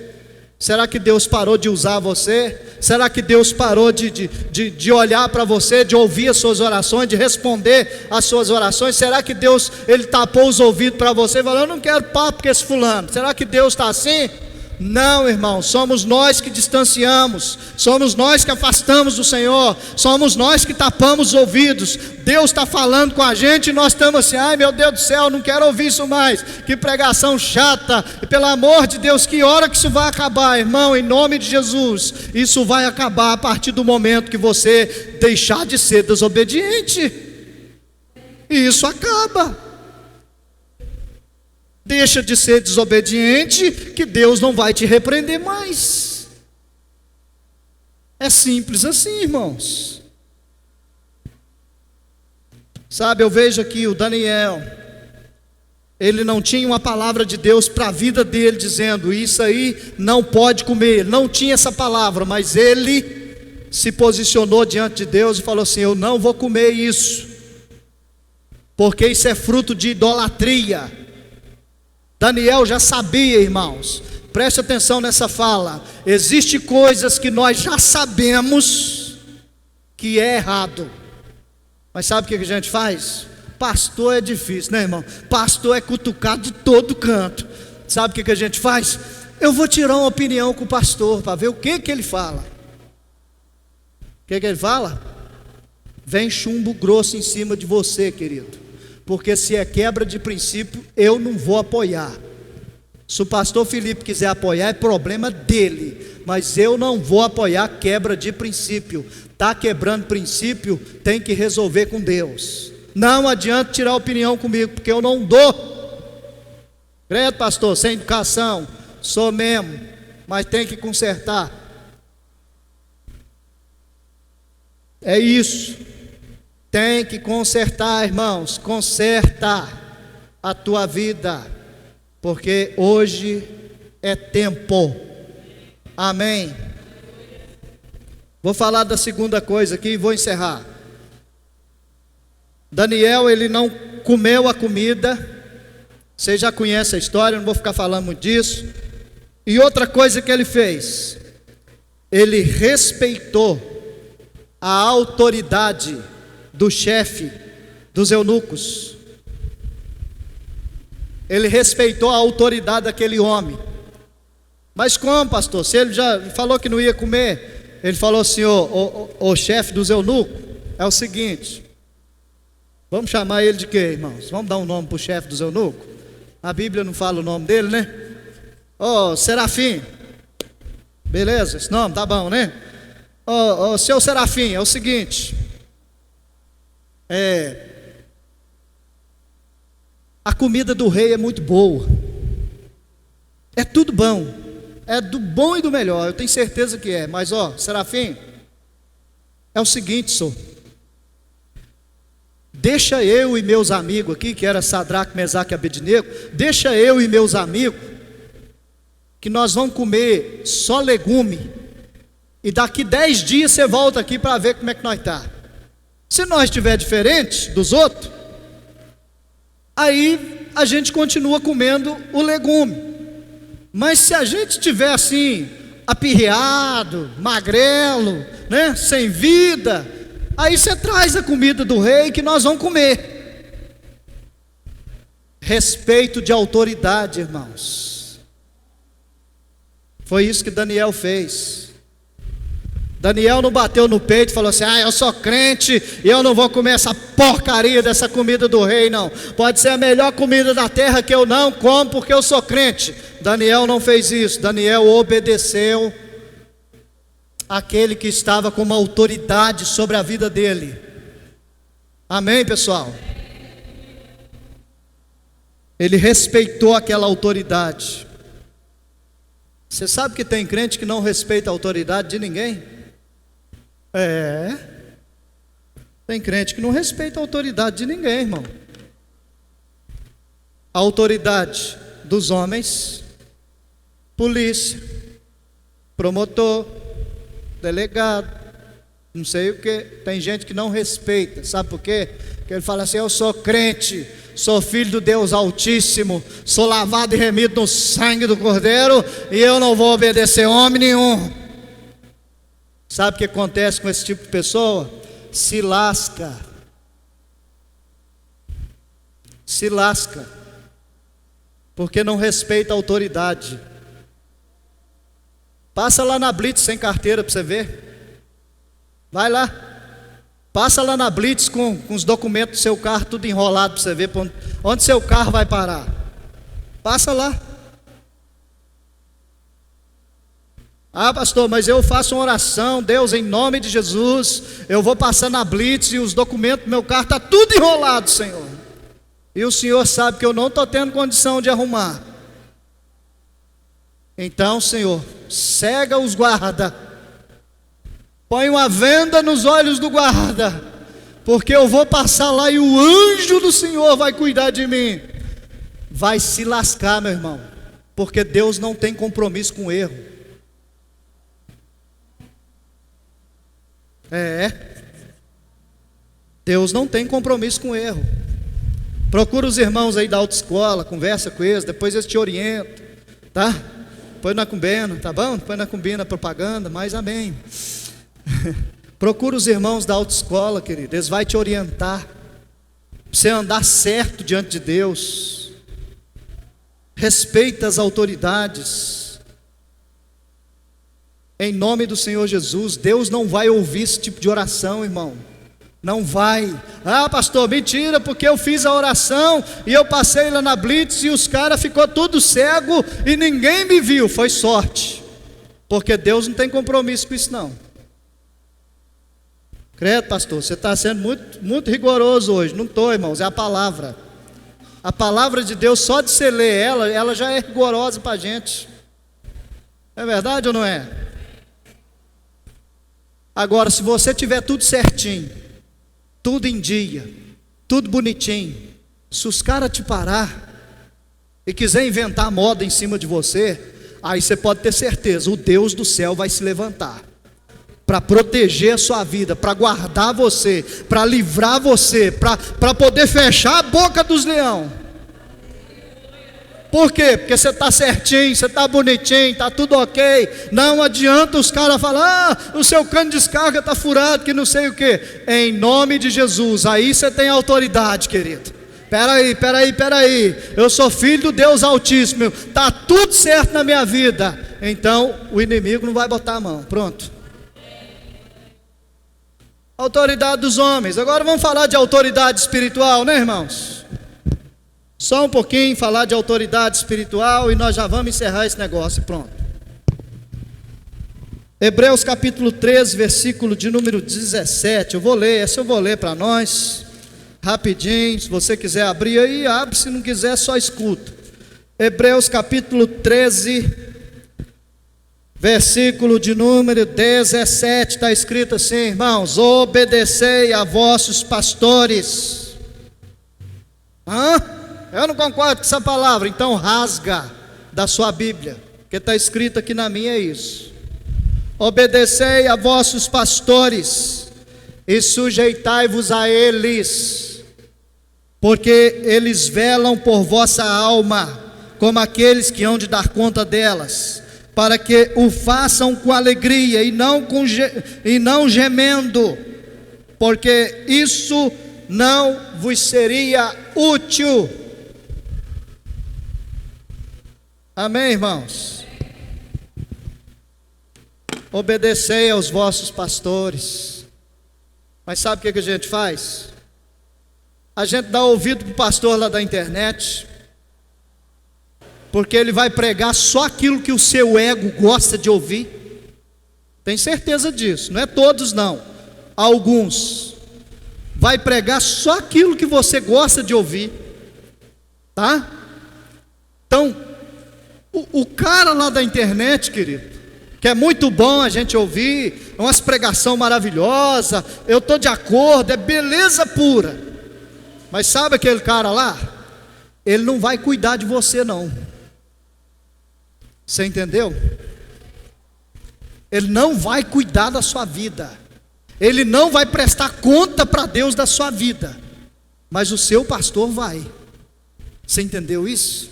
Será que Deus parou de usar você? Será que Deus parou de olhar para você, de ouvir as suas orações, de responder às suas orações? Será que Deus, Ele tapou os ouvidos para você e falou: eu não quero papo com esse fulano? Será que Deus está assim? Não, irmão, somos nós que distanciamos, somos nós que afastamos do Senhor, somos nós que tapamos os ouvidos. Deus está falando com a gente e nós estamos assim: ai meu Deus do céu, não quero ouvir isso mais, que pregação chata, e pelo amor de Deus, que hora que isso vai acabar? Irmão, em nome de Jesus, isso vai acabar a partir do momento que você deixar de ser desobediente, e isso acaba. Deixa de ser desobediente, que Deus não vai te repreender mais. É simples assim, irmãos. Sabe, eu vejo aqui o Daniel, ele não tinha uma palavra de Deus para a vida dele, dizendo: isso aí não pode comer. Ele não tinha essa palavra, mas ele se posicionou diante de Deus e falou assim: eu não vou comer isso, porque isso é fruto de idolatria. Daniel já sabia, irmãos, preste atenção nessa fala. Existem coisas que nós já sabemos que é errado, mas sabe o que a gente faz? Pastor é difícil, né, irmão? Pastor é cutucado de todo canto. Sabe o que a gente faz? Eu vou tirar uma opinião com o pastor para ver o que ele fala. O que ele fala? Vem chumbo grosso em cima de você, querido, porque se é quebra de princípio, eu não vou apoiar. Se o pastor Felipe quiser apoiar, é problema dele, mas eu não vou apoiar quebra de princípio. Está quebrando princípio, tem que resolver com Deus. Não adianta tirar opinião comigo, porque eu não dou. Credo, pastor, sem educação, sou mesmo, mas tem que consertar. É isso. Tem que consertar, irmãos, conserta a tua vida, porque hoje é tempo. Amém. Vou falar da segunda coisa aqui e vou encerrar. Daniel, ele não comeu a comida. Você já conhece a história, não vou ficar falando muito disso. E outra coisa que ele fez, ele respeitou a autoridade do chefe dos eunucos. Ele respeitou a autoridade daquele homem. Mas como, pastor? Se ele já falou que não ia comer, ele falou assim: o chefe dos eunucos, é o seguinte, vamos chamar ele de quê, irmãos? Vamos dar um nome para o chefe dos eunucos? A Bíblia não fala o nome dele, né? Serafim. Beleza, esse nome tá bom, né? Seu Serafim, é o seguinte, a comida do rei é muito boa, é tudo bom, é do bom e do melhor, eu tenho certeza que é. Mas Serafim, é o seguinte, senhor, deixa eu e meus amigos aqui, que era Sadraque, Mesaque e Abednego, deixa eu e meus amigos, que nós vamos comer só legume, e daqui 10 dias você volta aqui para ver como é que nós está. Se nós estiver diferente dos outros, aí a gente continua comendo o legume. Mas se a gente estiver assim, apirreado, magrelo, né, sem vida, aí você traz a comida do rei que nós vamos comer. Respeito de autoridade, irmãos. Foi isso que Daniel fez. Daniel não bateu no peito e falou assim: eu sou crente e eu não vou comer essa porcaria dessa comida do rei, não. Pode ser a melhor comida da terra que eu não como porque eu sou crente. Daniel não fez isso. Daniel obedeceu aquele que estava com uma autoridade sobre a vida dele. Amém, pessoal? Ele respeitou aquela autoridade. Você sabe que tem crente que não respeita a autoridade de ninguém? Tem crente que não respeita a autoridade de ninguém, irmão. A autoridade dos homens, polícia, promotor, delegado, não sei o que. Tem gente que não respeita, sabe por quê? Porque ele fala assim: eu sou crente, sou filho do Deus Altíssimo, sou lavado e remido no sangue do Cordeiro, e eu não vou obedecer homem nenhum. Sabe o que acontece com esse tipo de pessoa? Se lasca. Porque não respeita a autoridade. Passa lá na Blitz sem carteira para você ver. Vai lá. Passa lá na Blitz com os documentos do seu carro tudo enrolado para você ver onde seu carro vai parar. Passa lá. Ah, pastor, mas eu faço uma oração, Deus, em nome de Jesus, eu vou passar na Blitz e os documentos do meu carro estão tudo enrolado, Senhor. E o Senhor sabe que eu não estou tendo condição de arrumar. Então, Senhor, cega os guarda, põe uma venda nos olhos do guarda, porque eu vou passar lá e o anjo do Senhor vai cuidar de mim. Vai se lascar, meu irmão, porque Deus não tem compromisso com erro. Deus não tem compromisso com erro. Procura os irmãos aí da autoescola, conversa com eles, depois eles te orientam, tá? Põe na cumbena, tá bom? Põe na cumbina propaganda, mas amém. Procura os irmãos da autoescola, querido, eles vão te orientar, pra você andar certo diante de Deus. Respeita as autoridades. Em nome do Senhor Jesus. Deus não vai ouvir esse tipo de oração, irmão. Não vai. Ah, pastor, mentira, porque eu fiz a oração e eu passei lá na Blitz e os caras ficou tudo cego e ninguém me viu. Foi sorte, porque Deus não tem compromisso com isso não. Credo, pastor, você está sendo muito rigoroso hoje. Não estou, irmãos, é a palavra. A palavra de Deus, só de você ler ela já é rigorosa para a gente. É verdade ou não é? Agora, se você tiver tudo certinho, tudo em dia, tudo bonitinho, se os caras te parar e quiser inventar moda em cima de você, aí você pode ter certeza, o Deus do céu vai se levantar para proteger a sua vida, para guardar você, para livrar você, para poder fechar a boca dos leões. Por quê? Porque você está certinho, você está bonitinho, está tudo ok. Não adianta os caras falar, o seu cano de descarga está furado, que não sei o que. Em nome de Jesus, aí você tem autoridade, querido. Peraí, eu sou filho do Deus Altíssimo, está tudo certo na minha vida. Então o inimigo não vai botar a mão, pronto. Autoridade dos homens. Agora vamos falar de autoridade espiritual, né, irmãos? Só um pouquinho, falar de autoridade espiritual e nós já vamos encerrar esse negócio, pronto. Hebreus capítulo 13, versículo de número 17, eu vou ler para nós, rapidinho, se você quiser abrir aí, abre, se não quiser só escuta. Hebreus capítulo 13, versículo de número 17, está escrito assim, irmãos: obedecei a vossos pastores. Eu não concordo com essa palavra, então rasga da sua Bíblia, porque está escrito aqui na minha, é isso. Obedecei a vossos pastores e sujeitai-vos a eles, porque eles velam por vossa alma, como aqueles que hão de dar conta delas, para que o façam com alegria e não gemendo, porque isso não vos seria útil. Amém, irmãos? Obedecei aos vossos pastores. Mas sabe o que a gente faz? A gente dá ouvido para o pastor lá da internet, porque ele vai pregar só aquilo que o seu ego gosta de ouvir. Tem certeza disso, não é todos não, alguns. Vai pregar só aquilo que você gosta de ouvir, tá? Então, o cara lá da internet, querido, que é muito bom a gente ouvir, é umas pregação maravilhosa, eu estou de acordo, é beleza pura. Mas sabe aquele cara lá? Ele não vai cuidar de você não. Você entendeu? Ele não vai cuidar da sua vida. Ele não vai prestar conta para Deus da sua vida. Mas o seu pastor vai. Você entendeu isso?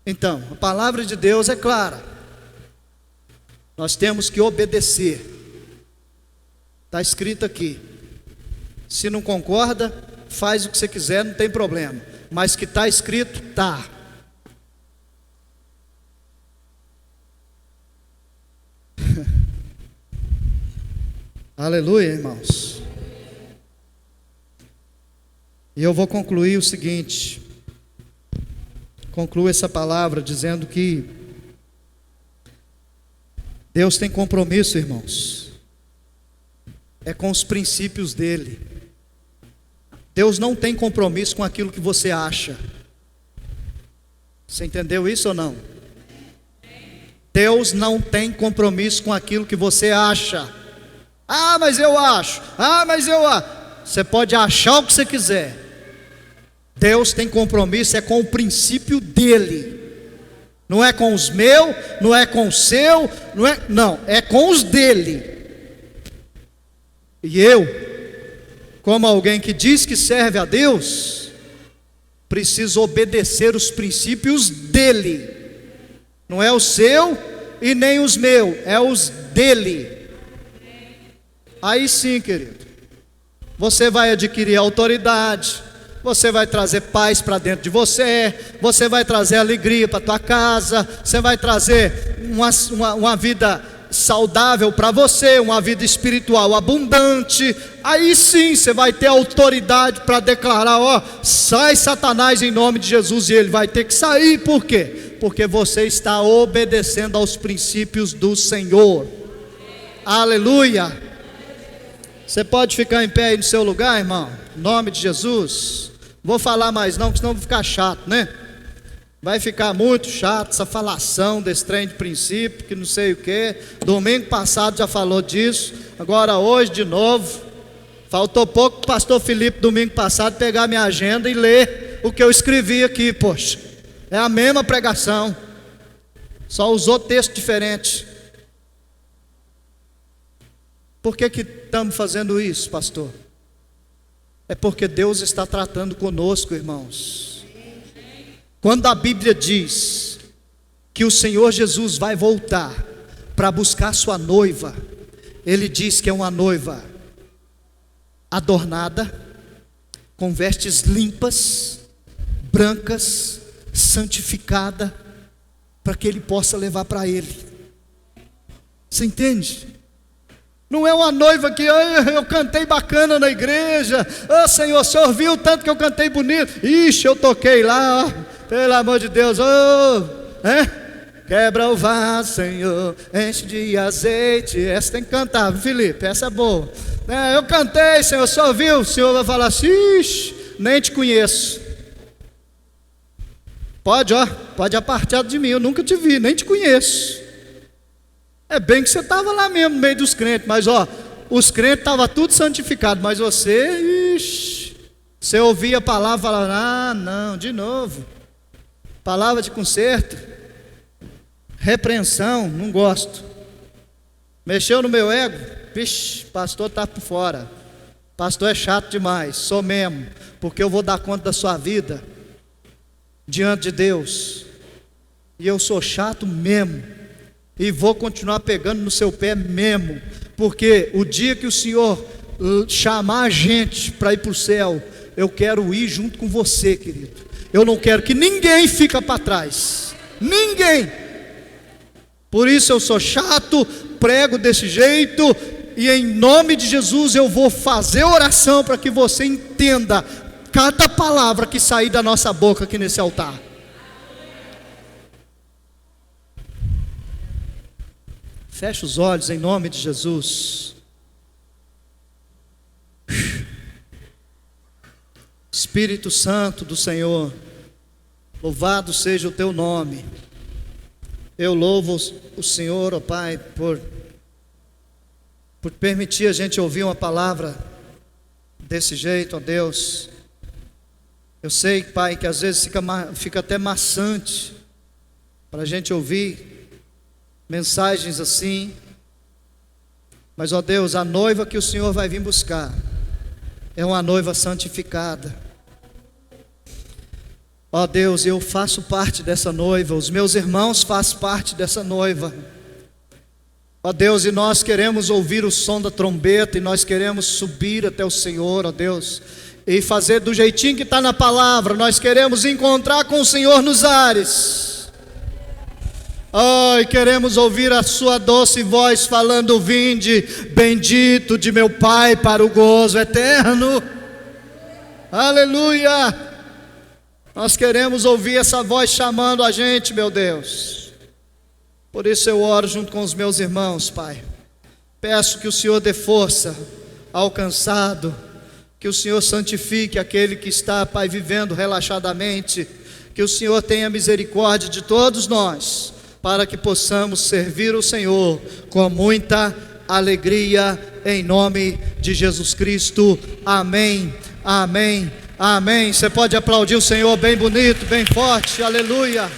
Então, a palavra de Deus é clara. Nós temos que obedecer. Está escrito aqui. Se não concorda, faz o que você quiser, não tem problema. Mas que está escrito, está. Aleluia, irmãos. E eu vou concluir o seguinte. Concluo essa palavra dizendo que Deus tem compromisso, irmãos. É com os princípios dele. Deus não tem compromisso com aquilo que você acha. Você entendeu isso ou não? Deus não tem compromisso com aquilo que você acha. Ah, mas eu acho. Ah, mas eu acho. Você pode achar o que você quiser. Deus tem compromisso é com o princípio dele. Não é com os meus, não é com o seu, não, é com os dele. E eu, como alguém que diz que serve a Deus, preciso obedecer os princípios dele. Não é o seu e nem os meus, é os dele. Aí sim, querido, você vai adquirir autoridade, você vai trazer paz para dentro de você, você vai trazer alegria para a tua casa, você vai trazer uma vida saudável para você, uma vida espiritual abundante. Aí sim você vai ter autoridade para declarar: ó, sai Satanás em nome de Jesus. E ele vai ter que sair. Por quê? Porque você está obedecendo aos princípios do Senhor. Aleluia. Você pode ficar em pé aí no seu lugar, irmão, em nome de Jesus. Vou falar mais não, porque senão vai ficar chato, né? Vai ficar muito chato essa falação desse trem de princípio, que não sei o que. Domingo passado já falou disso, agora hoje de novo. Faltou pouco o pastor Felipe domingo passado pegar minha agenda e ler o que eu escrevi aqui. Poxa, é a mesma pregação, só usou texto diferente. Por que estamos fazendo isso, pastor? É porque Deus está tratando conosco, irmãos. Quando a Bíblia diz que o Senhor Jesus vai voltar para buscar sua noiva, Ele diz que é uma noiva adornada, com vestes limpas, brancas, santificada, para que Ele possa levar para Ele. Você entende? Não é uma noiva que eu cantei bacana na igreja. Oh Senhor, o Senhor viu tanto que eu cantei bonito. Ixi, eu toquei lá, ó. Pelo amor de Deus, quebra o vaso, Senhor, enche de azeite. Essa tem que cantar, Felipe, essa é boa. Eu cantei, Senhor, o Senhor viu? O Senhor vai falar assim: ixi, nem te conheço. Pode apartar de mim, eu nunca te vi, nem te conheço. É bem que você estava lá mesmo no meio dos crentes, mas os crentes estavam tudo santificados, mas você ouvia a palavra e falava: ah, não, de novo. Palavra de conserto, repreensão, não gosto. Mexeu no meu ego, vixe, pastor está por fora. Pastor é chato demais, sou mesmo, porque eu vou dar conta da sua vida diante de Deus. E eu sou chato mesmo, e vou continuar pegando no seu pé mesmo, porque o dia que o Senhor chamar a gente para ir para o céu, eu quero ir junto com você, querido. Eu não quero que ninguém fique para trás. Ninguém. Por isso eu sou chato, prego desse jeito, e em nome de Jesus eu vou fazer oração para que você entenda cada palavra que sair da nossa boca aqui nesse altar. Feche os olhos em nome de Jesus. Espírito Santo do Senhor, louvado seja o teu nome. Eu louvo o Senhor, ó Pai, por permitir a gente ouvir uma palavra desse jeito, ó Deus. Eu sei, Pai, que às vezes fica até maçante para a gente ouvir mensagens assim, mas ó Deus, a noiva que o Senhor vai vir buscar é uma noiva santificada. Ó Deus, eu faço parte dessa noiva, os meus irmãos fazem parte dessa noiva. Ó Deus, e nós queremos ouvir o som da trombeta, e nós queremos subir até o Senhor, ó Deus, e fazer do jeitinho que está na palavra. Nós queremos encontrar com o Senhor nos ares. Ai, queremos ouvir a sua doce voz falando: vinde, bendito de meu Pai, para o gozo eterno. Aleluia! Nós queremos ouvir essa voz chamando a gente, meu Deus. Por isso eu oro junto com os meus irmãos, Pai. Peço que o Senhor dê força ao cansado, que o Senhor santifique aquele que está, Pai, vivendo relaxadamente, que o Senhor tenha misericórdia de todos nós, para que possamos servir o Senhor com muita alegria, em nome de Jesus Cristo. Amém, amém, amém. Você pode aplaudir o Senhor bem bonito, bem forte, aleluia.